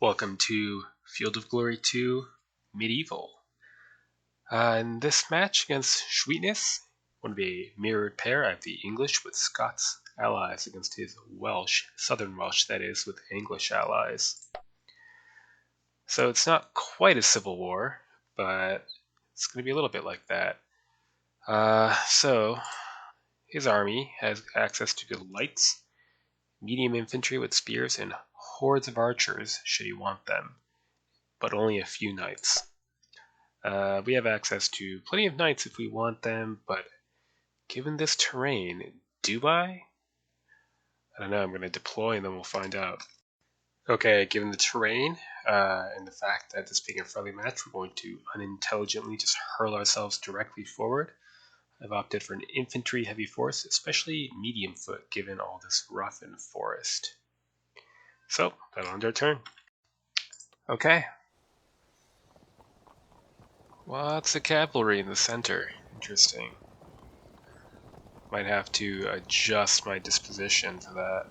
Welcome to Field of Glory 2 Medieval. In this match against Sweetness, going to be a mirrored pair. I have the English with Scots allies against his Welsh, Southern Welsh that is, with English allies. So it's not quite a civil war, but it's going to be a little bit like that. So his army has access to the lights, medium infantry with spears, and hordes of archers should he want them, but only a few knights. We have access to plenty of knights if we want them, but given this terrain, do I? I don't know, I'm going to deploy and then we'll find out. Okay, given the terrain and the fact that this being a friendly match, we're going to unintelligently just hurl ourselves directly forward. I've opted for an infantry heavy force, especially medium foot, given all this roughened forest. So, that'll end our turn. Okay. Lots of cavalry in the center. Interesting. Might have to adjust my disposition for that.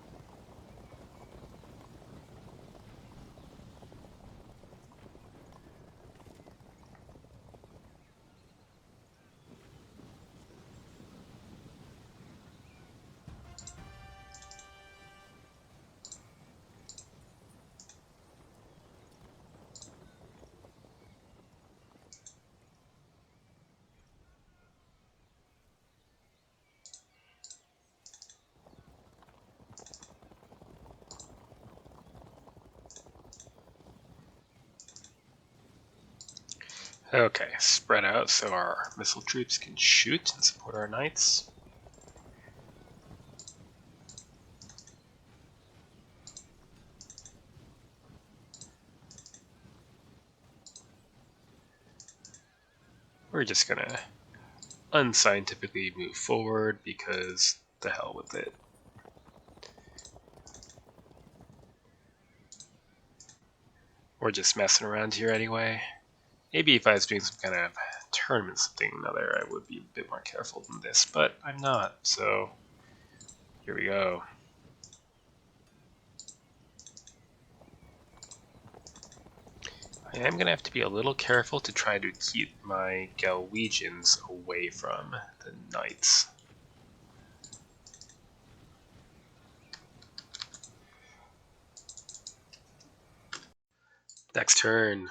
Okay, spread out so our missile troops can shoot and support our knights. We're just gonna unscientifically move forward because the hell with it. We're just messing around here anyway. Maybe if I was doing some kind of tournament, something or another, I would be a bit more careful than this, but I'm not, so here we go. I am going to have to be a little careful to try to keep my Galwegians away from the knights. Next turn.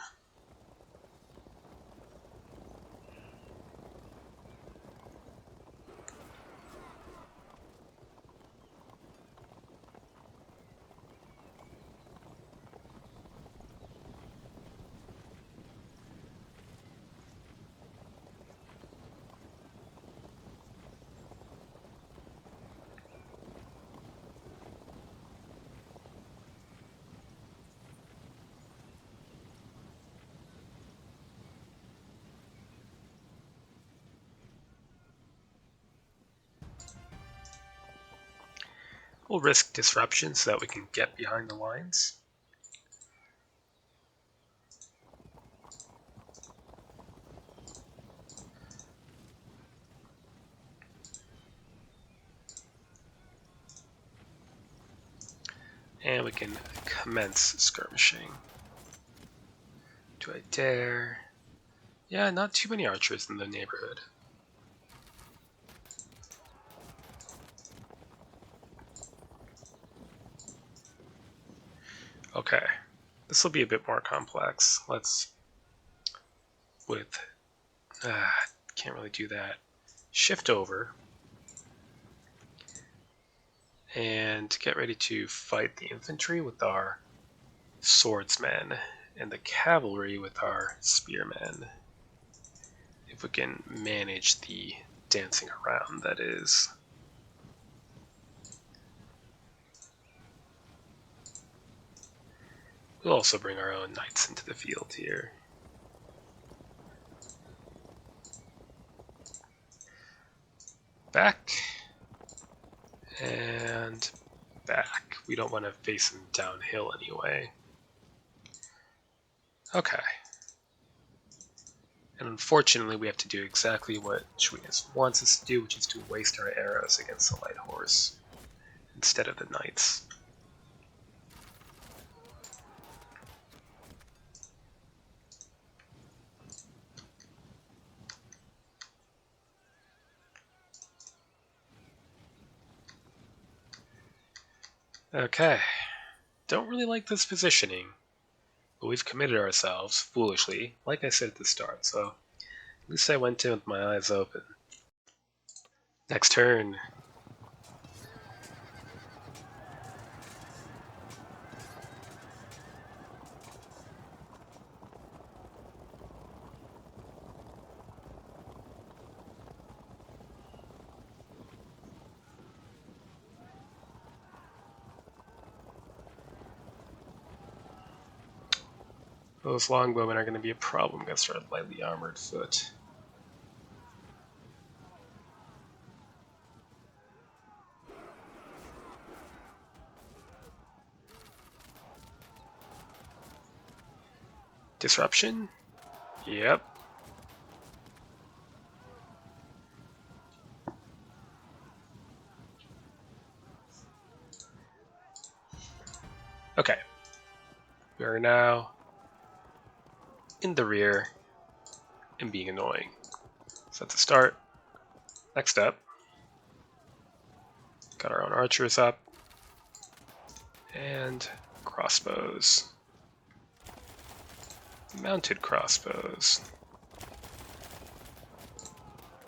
We'll risk disruption so that we can get behind the lines. And we can commence skirmishing. Do I dare? Yeah, not too many archers in the neighborhood. Okay, this will be a bit more complex. Let's, can't really do that. Shift over and get ready to fight the infantry with our swordsmen and the cavalry with our spearmen. If we can manage the dancing around, that is. We'll also bring our own knights into the field here. Back. And back. We don't want to face them downhill anyway. Okay. And unfortunately, we have to do exactly what Sweetness wants us to do, which is to waste our arrows against the light horse instead of the knights. Okay, don't really like this positioning, but we've committed ourselves, foolishly, like I said at the start, so at least I went in with my eyes open. Next turn. Those longbowmen are going to be a problem against our lightly armored foot. Disruption? Yep. Okay. We are now in the rear and being annoying. So that's a start. Next up, got our own archers up. And crossbows. Mounted crossbows.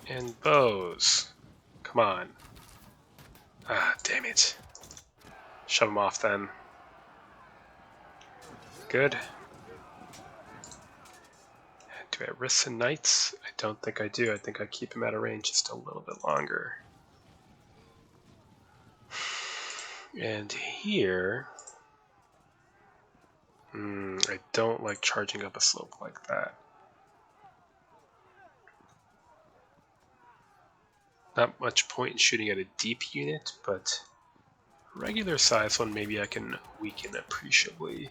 And bows. Come on. Ah, damn it. Shove them off then. Good. Do I risk the knights? I don't think I do. I think I keep him out of range just a little bit longer. And here... I don't like charging up a slope like that. Not much point in shooting at a deep unit, but regular size one maybe I can weaken appreciably.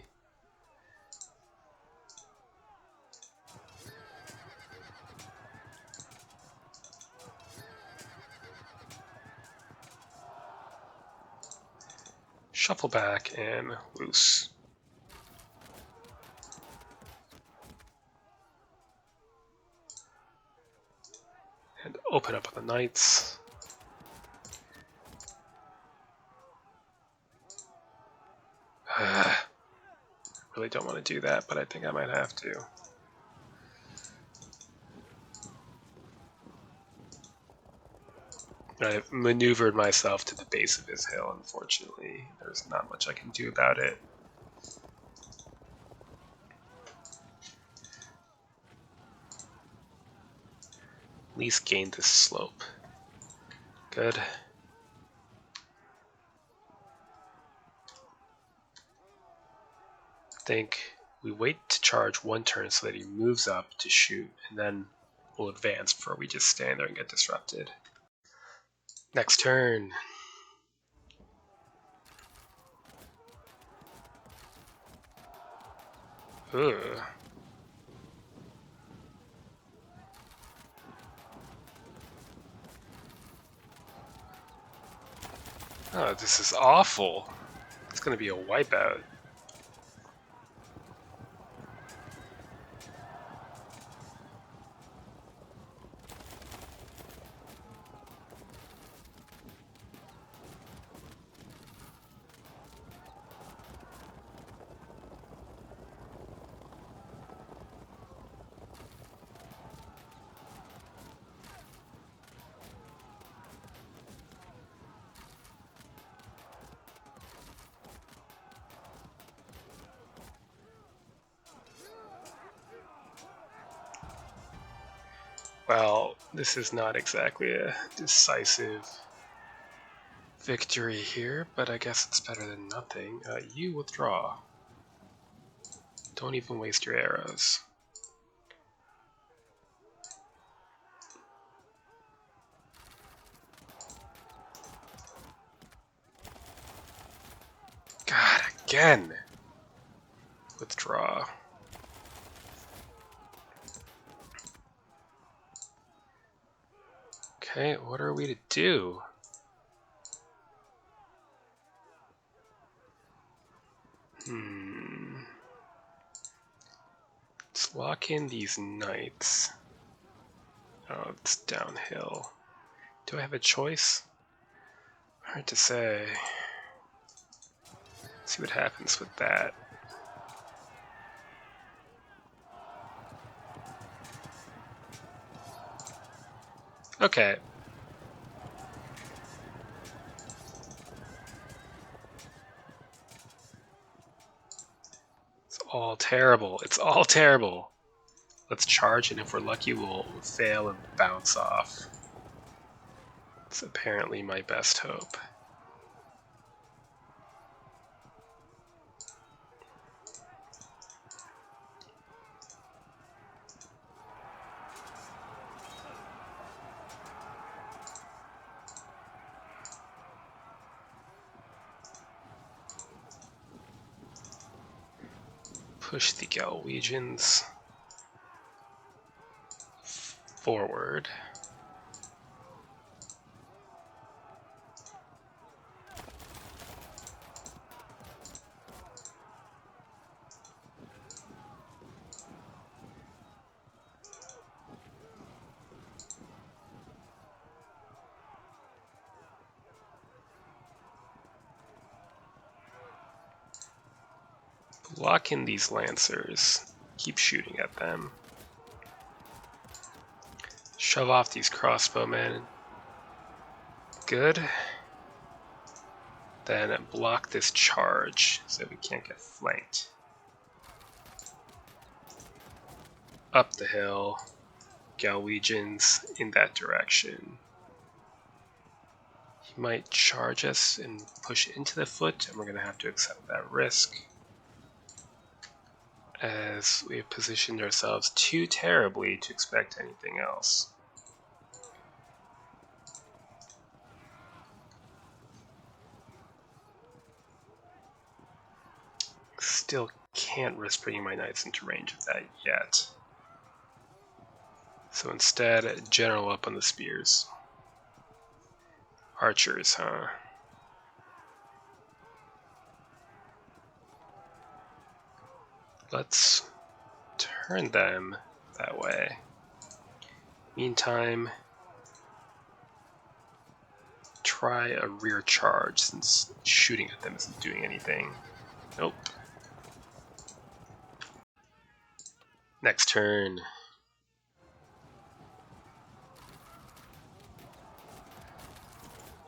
Shuffle back and loose. And open up on the knights. Really don't want to do that, but I think I might have to. I've maneuvered myself to the base of his hill, unfortunately. There's not much I can do about it. At least gain this slope. Good. I think we wait to charge one turn so that he moves up to shoot, and then we'll advance before we just stand there and get disrupted. Next turn. Ugh. Oh, this is awful. It's going to be a wipeout. Well, this is not exactly a decisive victory here, but I guess it's better than nothing. You withdraw. Don't even waste your arrows. God, again! Withdraw. Okay, what are we to do? Let's lock in these knights. Oh, it's downhill. Do I have a choice? Hard to say. See what happens with that. Okay. It's all terrible. It's all terrible. Let's charge, and if we're lucky, we'll fail and bounce off. It's apparently my best hope. Push the Galwegians forward. Lock in these lancers. Keep shooting at them. Shove off these crossbowmen. Good. Then block this charge so we can't get flanked. Up the hill. Galwegians in that direction. He might charge us and push into the foot, and we're going to have to accept that risk, as we have positioned ourselves too terribly to expect anything else. Still can't risk bringing my knights into range of that yet. So instead, general up on the spears. Archers, huh? Let's turn them that way. Meantime, try a rear charge, since shooting at them isn't doing anything. Nope. Next turn.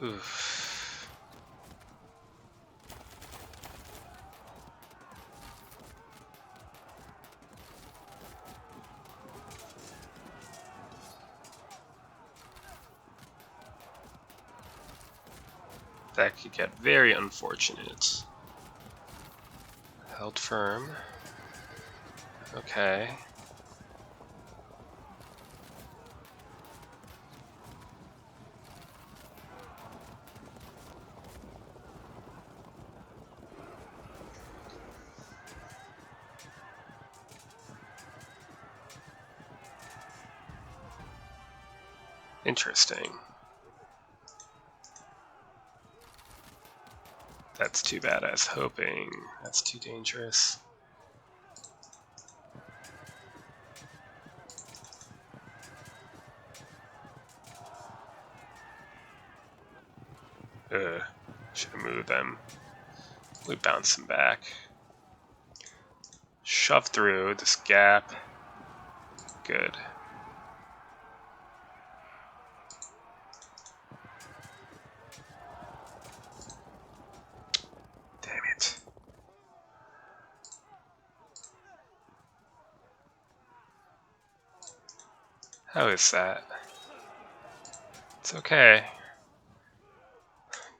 Oof. That could get very unfortunate. Held firm. Okay. Interesting. That's too bad. I was hoping. That's too dangerous. Should have moved them. We bounce them back. Shove through this gap. Good. Damn it. How is that? It's okay.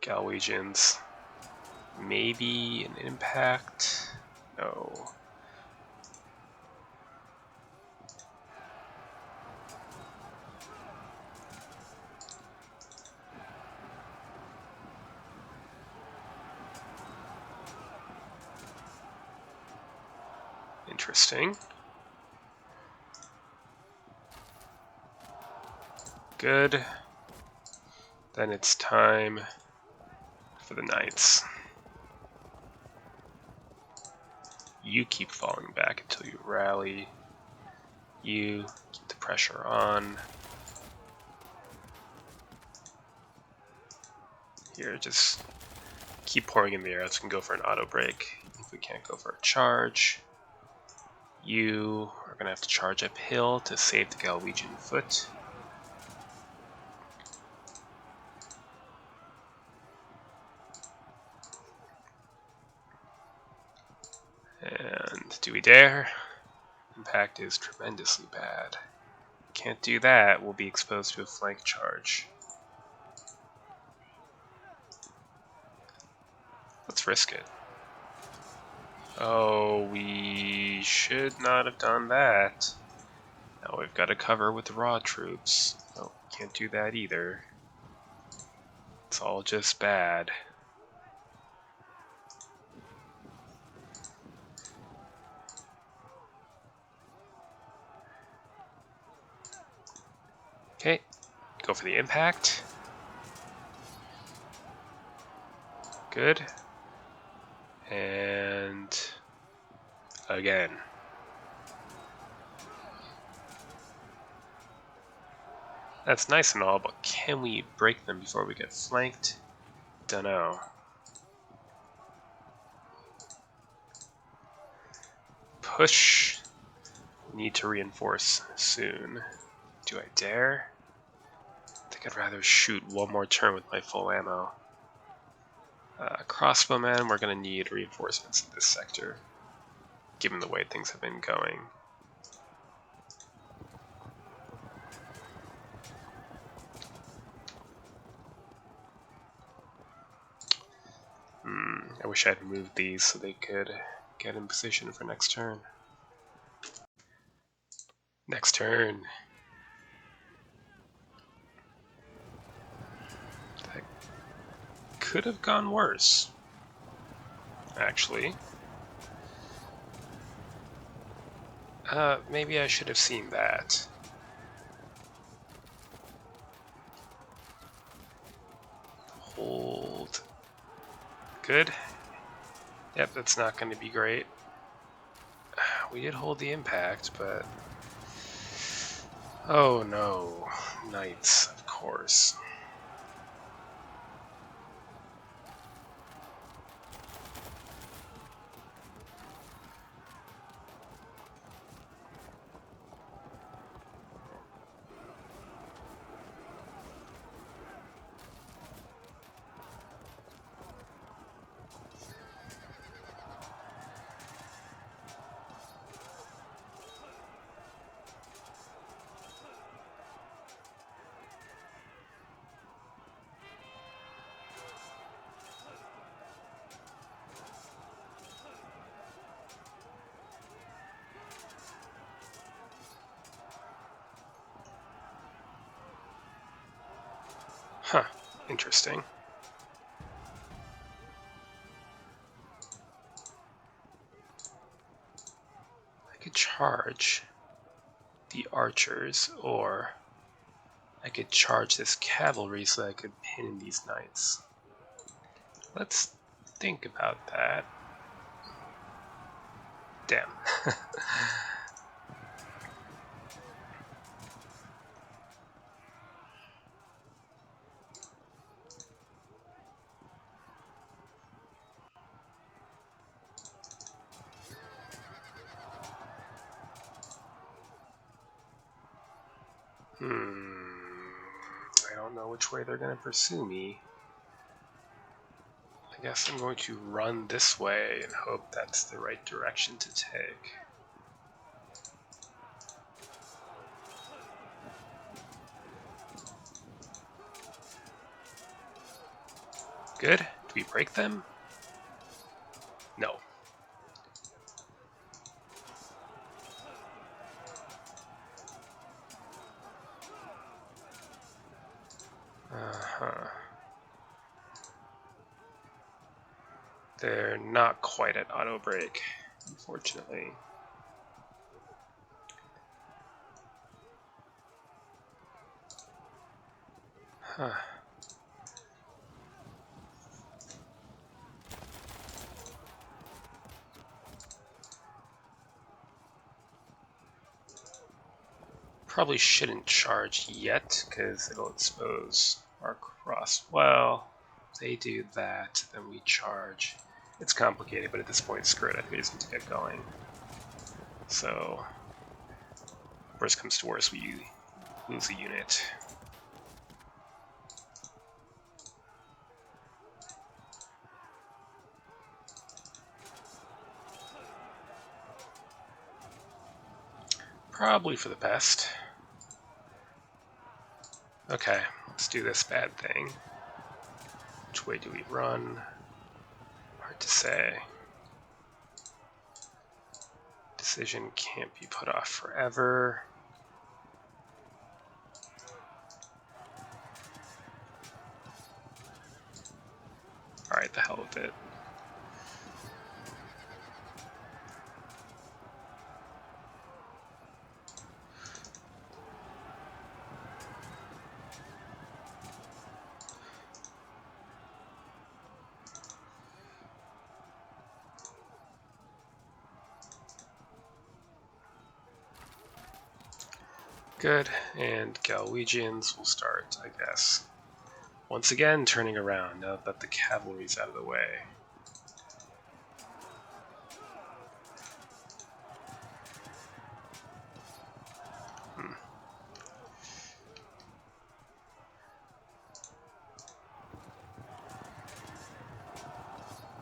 Galwegians. Maybe an impact? No. Interesting. Good. Then it's time for the knights. You keep falling back until you rally. You keep the pressure on. Here, just keep pouring in the arrows. We can go for an auto break if we can't go for a charge. You are going to have to charge uphill to save the Galwegian foot. And do we dare? Impact is tremendously bad. Can't do that, we'll be exposed to a flank charge. Let's risk it. Oh, we should not have done that. Now we've got to cover with raw troops. Oh, can't do that either. It's all just bad. Okay, go for the impact. Good. And again. That's nice and all, but can we break them before we get flanked? Dunno. Push. Need to reinforce soon. Do I dare? I think I'd rather shoot one more turn with my full ammo. Crossbowmen, we're going to need reinforcements in this sector, given the way things have been going. I wish I had moved these so they could get in position for next turn. Next turn. That could have gone worse, actually. Maybe I should have seen that. Hold. Good. Yep, that's not going to be great. We did hold the impact, but... Oh no. Knights, of course. Huh, interesting. I could charge the archers, or I could charge this cavalry so I could pin in these knights. Let's think about that. Damn. I don't know which way they're going to pursue me. I guess I'm going to run this way and hope that's the right direction to take. Good. Do we break them? No. They're not quite at auto break, unfortunately. Huh. Probably shouldn't charge yet, because it'll expose our cross. Well, They do that, then we charge. It's complicated, but at this point, screw it. I think we just need to get going. So, worst comes to worst, we lose a unit. Probably for the best. Okay, let's do this bad thing. Which way do we run? Hard to say. Decision can't be put off forever. Alright, the hell with it. Good, and Galwegians will start, I guess. Once again, turning around now that the cavalry's out of the way.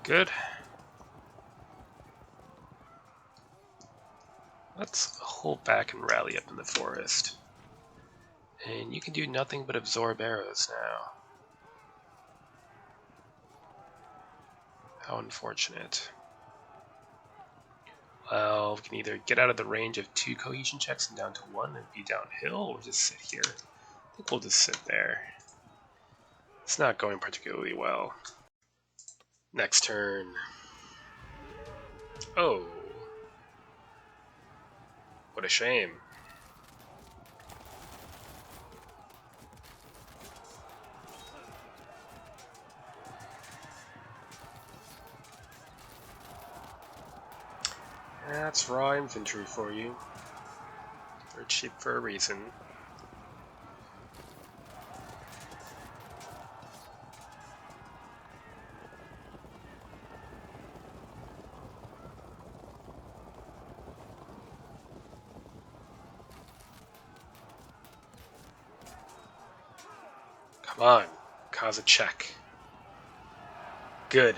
Good. Let's hold back and rally up in the forest. And you can do nothing but absorb arrows now. How unfortunate. Well, we can either get out of the range of 2 cohesion checks and down to 1 and be downhill, or just sit here. I think we'll just sit there. It's not going particularly well. Next turn. Oh. What a shame. That's raw infantry for you. They're cheap for a reason. Come on, cause a check. Good.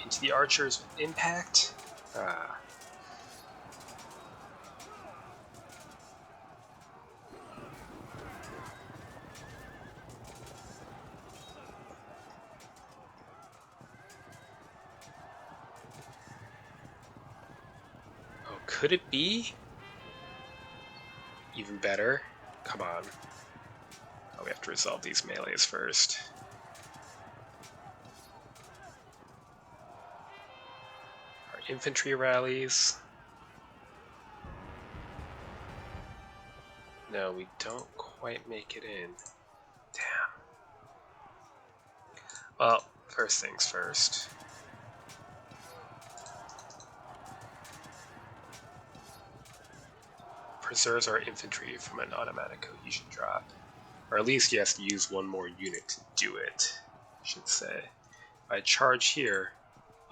Into the archers with impact. Ah. Oh, could it be? Even better. Come on. Oh, we have to resolve these melees first. Our infantry rallies. No, we don't quite make it in. Damn. Well, first things first. Preserves our infantry from an automatic cohesion drop. Or at least he has to use one more unit to do it, I should say. If I charge here,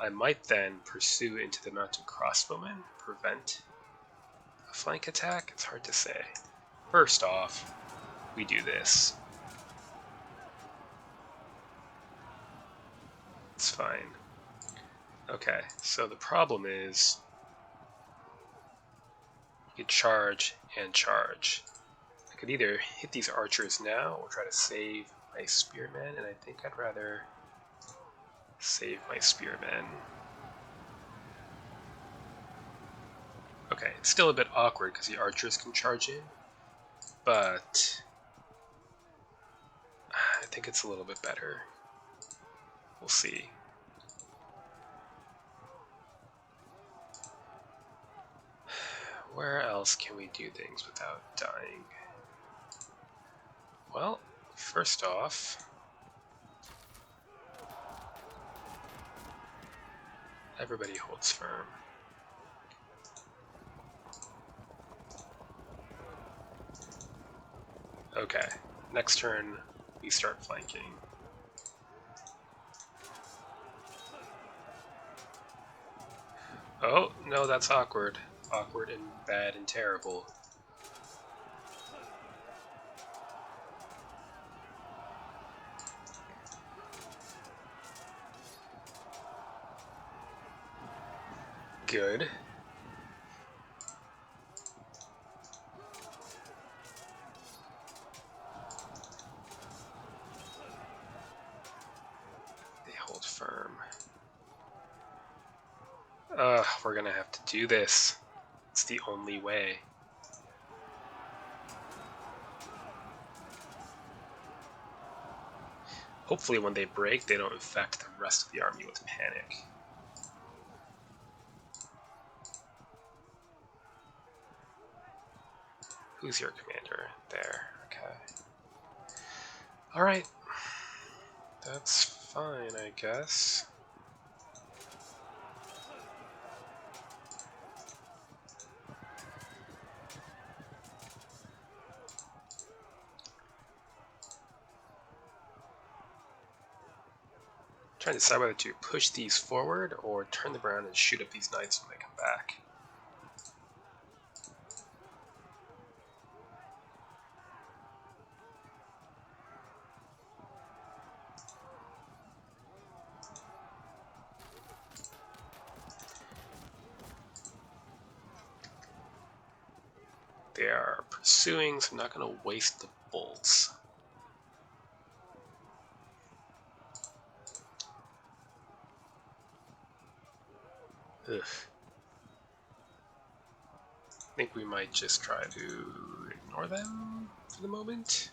I might then pursue into the mounted crossbowmen, prevent a flank attack. It's hard to say. First off, we do this. It's fine. Okay, so the problem is you could charge and charge. I could either hit these archers now or try to save my spearmen, and I think I'd rather save my spearmen. Okay, it's still a bit awkward because the archers can charge in, but I think it's a little bit better. We'll see. Where else can we do things without dying? Well, first off, everybody holds firm. Okay, next turn we start flanking. Oh, no, that's awkward. Awkward and bad and terrible. Good. They hold firm. We're gonna have to do this. It's the only way. Hopefully when they break, they don't infect the rest of the army with panic. Who's your commander? There, okay. Alright. That's fine, I guess. Trying to decide whether to push these forward or turn them around and shoot up these knights when they come back. They are pursuing, so I'm not going to waste the bolts. Ugh. I think we might just try to ignore them for the moment.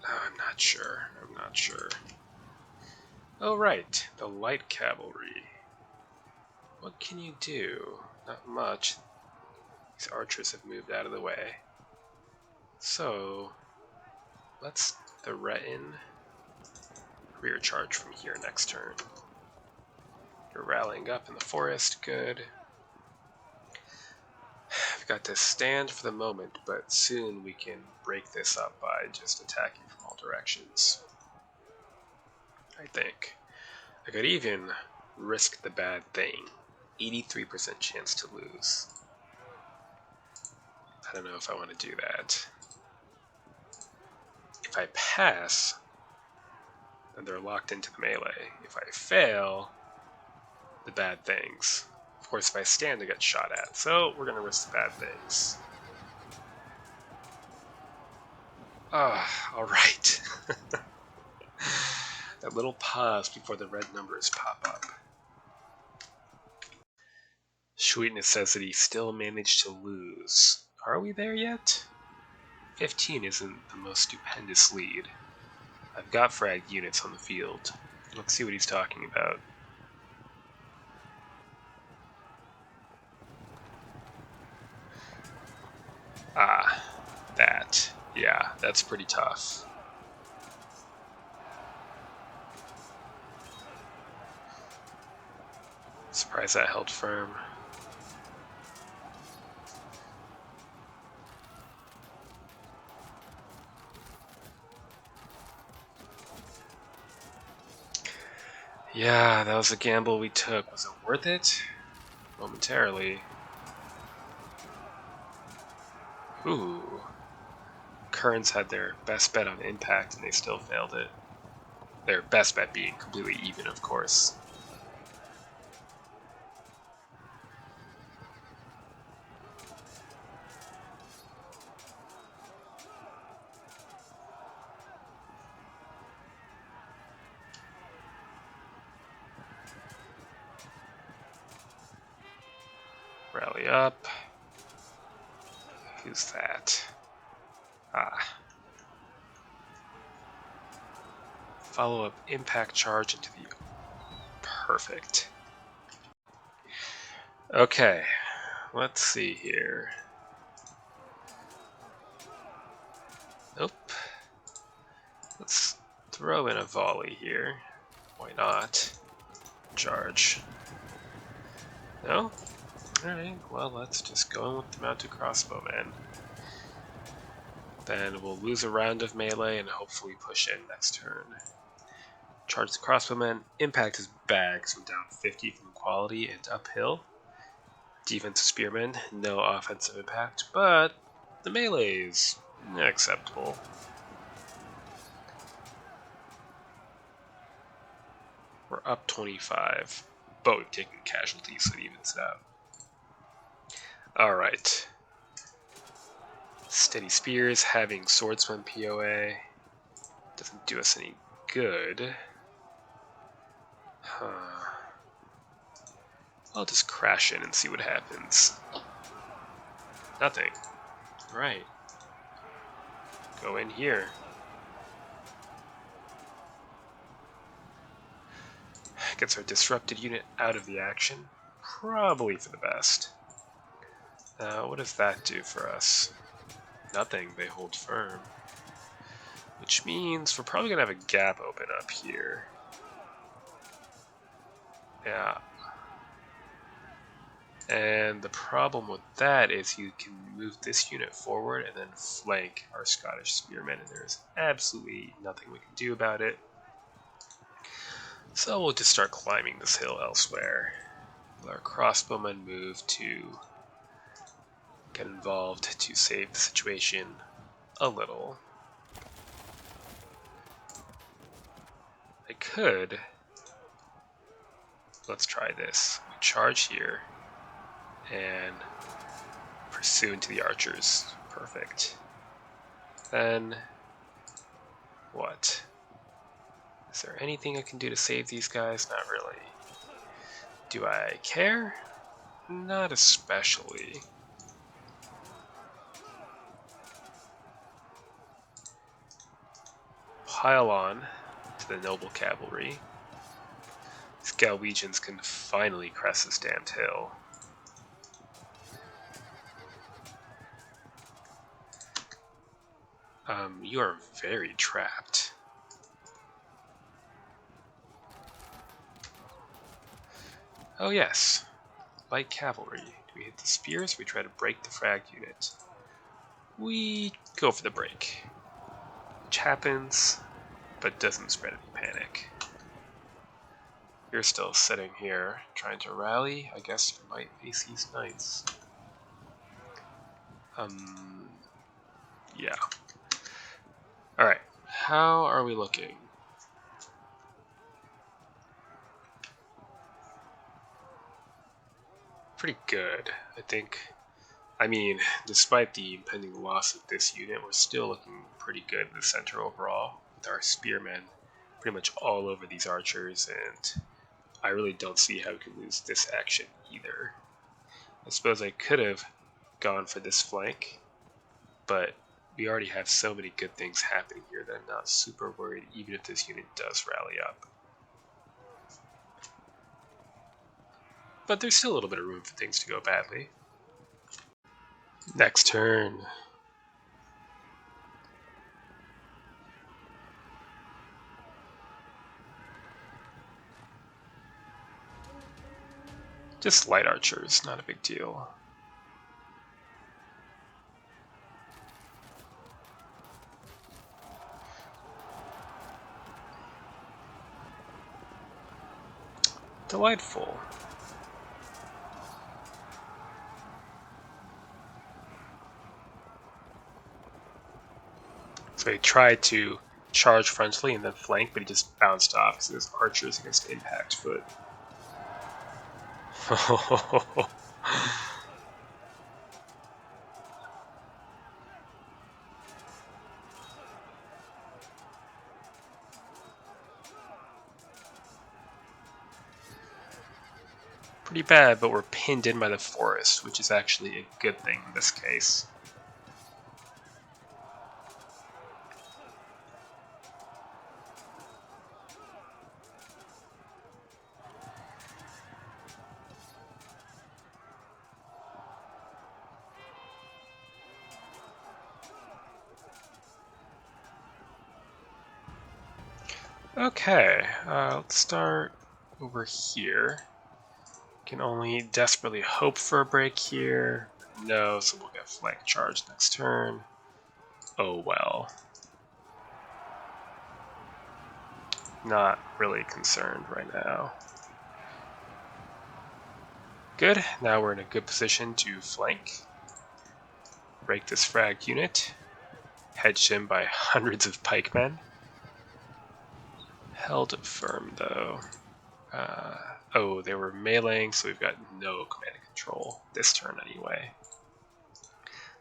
I'm not sure. I'm not sure. Oh, right. The light cavalry. What can you do? Not much. These archers have moved out of the way. So, let's threaten rear charge from here next turn. You're rallying up in the forest, good. I've got to stand for the moment, but soon we can break this up by just attacking from all directions. I think. I could even risk the bad thing. 83% chance to lose. I don't know if I want to do that. If I pass, then they're locked into the melee. If I fail, the bad things. Of course, if I stand, I get shot at. So we're going to risk the bad things. Alright. That little pause before the red numbers pop up. Sweetness says that he still managed to lose. Are we there yet? 15 isn't the most stupendous lead. I've got fragged units on the field. Let's see what he's talking about. That. Yeah, that's pretty tough. Surprised that held firm. Yeah, that was a gamble we took. Was it worth it? Momentarily. Ooh. Currents had their best bet on impact and they still failed it. Their best bet being completely even, of course. Rally up. Who's that? Follow up impact charge into the... Perfect. Okay, let's see here. Nope. Let's throw in a volley here. Why not? Charge. No? Alright, well, let's just go in with the mounted crossbowman. Then we'll lose a round of melee and hopefully push in next turn. charge the crossbowmen. Impact is bad because we're down 50 from quality and uphill. Defensive spearmen, no offensive impact, but the melee is acceptable. We're up 25, but we've taken casualties, so it evens it out. Alright. Steady spears, having swordsman POA doesn't do us any good. I'll just crash in and see what happens. Nothing. Right. Go in here. Gets our disrupted unit out of the action. Probably for the best. What does that do for us? Nothing. They hold firm. Which means we're probably going to have a gap open up here. Yeah. And the problem with that is you can move this unit forward and then flank our Scottish spearmen, and there's absolutely nothing we can do about it. So we'll just start climbing this hill elsewhere. Let our crossbowmen move to get involved to save the situation a little. I could. Let's try this. We charge here and pursue into the archers. Perfect. Then what? Is there anything I can do to save these guys? Not really. Do I care? Not especially. Pile on to the noble cavalry. These Galwegians can finally crest this damned hill. You are very trapped. Oh yes, light cavalry. Do we hit the spears or we try to break the frag unit? We go for the break, which happens, but doesn't spread any panic. You're still sitting here, trying to rally. I guess you might face these knights. Yeah. Alright, how are we looking? Pretty good, I think. I mean, despite the impending loss of this unit, we're still looking pretty good in the center overall, with our spearmen pretty much all over these archers, and I really don't see how we can lose this action either. I suppose I could have gone for this flank, but we already have so many good things happening here that I'm not super worried even if this unit does rally up. But there's still a little bit of room for things to go badly. Next turn. Just light archers, not a big deal. Delightful. So he tried to charge frontally and then flank, but he just bounced off because it was archers against impact foot. Pretty bad, but we're pinned in by the forest, which is actually a good thing in this case. Okay, let's start over here. Can only desperately hope for a break here. No, so we'll get flank charge next turn. Oh well. not really concerned right now. Good, now we're in a good position to flank. Break this frag unit. Hedged in by hundreds of pikemen. Held firm though. Oh, they were meleeing, so we've got no command and control this turn anyway.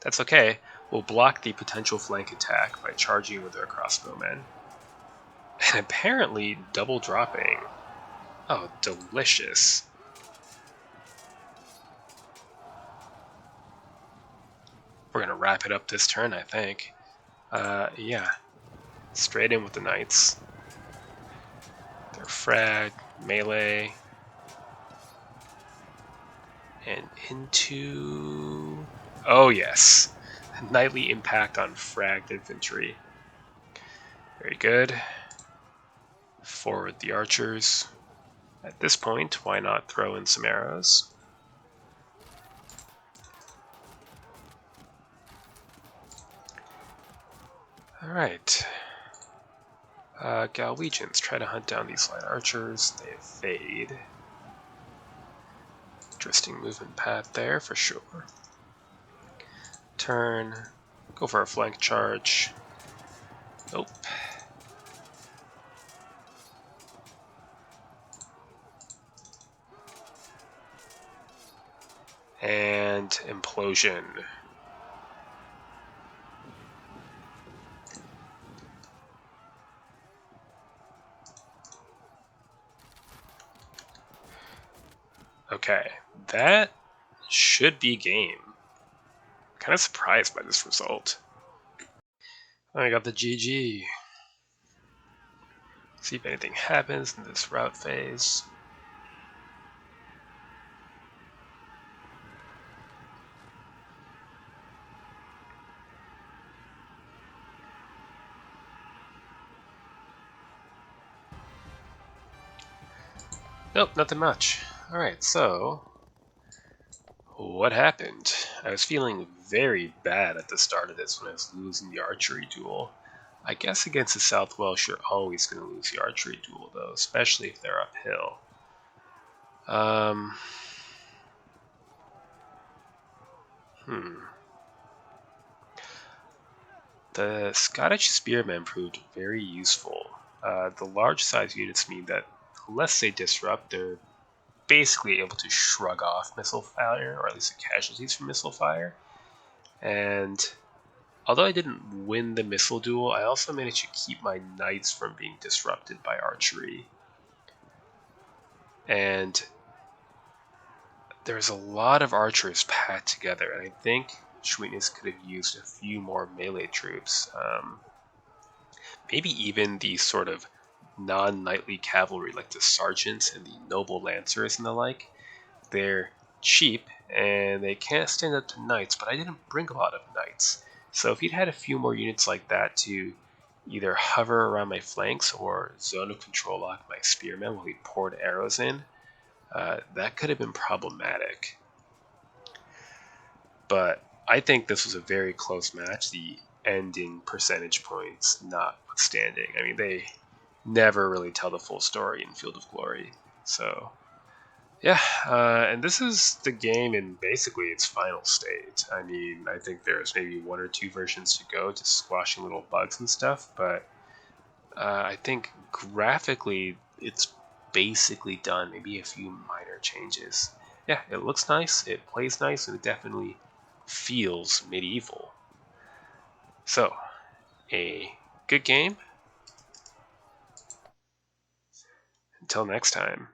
That's okay. We'll block the potential flank attack by charging with our crossbowmen. And apparently double dropping. Oh, delicious. We're going to wrap it up this turn, I think. Yeah. Straight in with the knights. They're frag, melee, and into... Oh, yes. Knightly impact on fragged infantry. Very good. Forward the archers. At this point, why not throw in some arrows? Alright. Galwegians try to hunt down these light archers. They evade. Interesting movement path there for sure. Turn. Go for a flank charge. Nope. And implosion. Okay, that should be game. Kind of surprised by this result. I got the GG. See if anything happens in this route phase. Nope, nothing much. Alright, so what happened? I was feeling very bad at the start of this when I was losing the archery duel. I guess against the South Welsh, you're always going to lose the archery duel, though, especially if they're uphill. The Scottish spearmen proved very useful. The large size units mean that unless they disrupt, they're basically able to shrug off missile fire, or at least the casualties from missile fire. And although I didn't win the missile duel, I also managed to keep my knights from being disrupted by archery. And there's a lot of archers packed together, and I think Sweetness could have used a few more melee troops. Maybe even the sort of non-knightly cavalry, like the sergeants and the noble lancers and the like. They're cheap, and they can't stand up to knights, but I didn't bring a lot of knights. So if he'd had a few more units like that to either hover around my flanks or zone of control lock my spearmen while he poured arrows in, that could have been problematic. But I think this was a very close match, the ending percentage points notwithstanding. I mean, they never really tell the full story in Field of Glory. So, yeah, and this is the game in basically its final state. I mean, I think there's maybe one or two versions to go, just squashing little bugs and stuff, but I think graphically it's basically done, maybe a few minor changes. Yeah, it looks nice, it plays nice, and it definitely feels medieval. So, a good game. Until next time.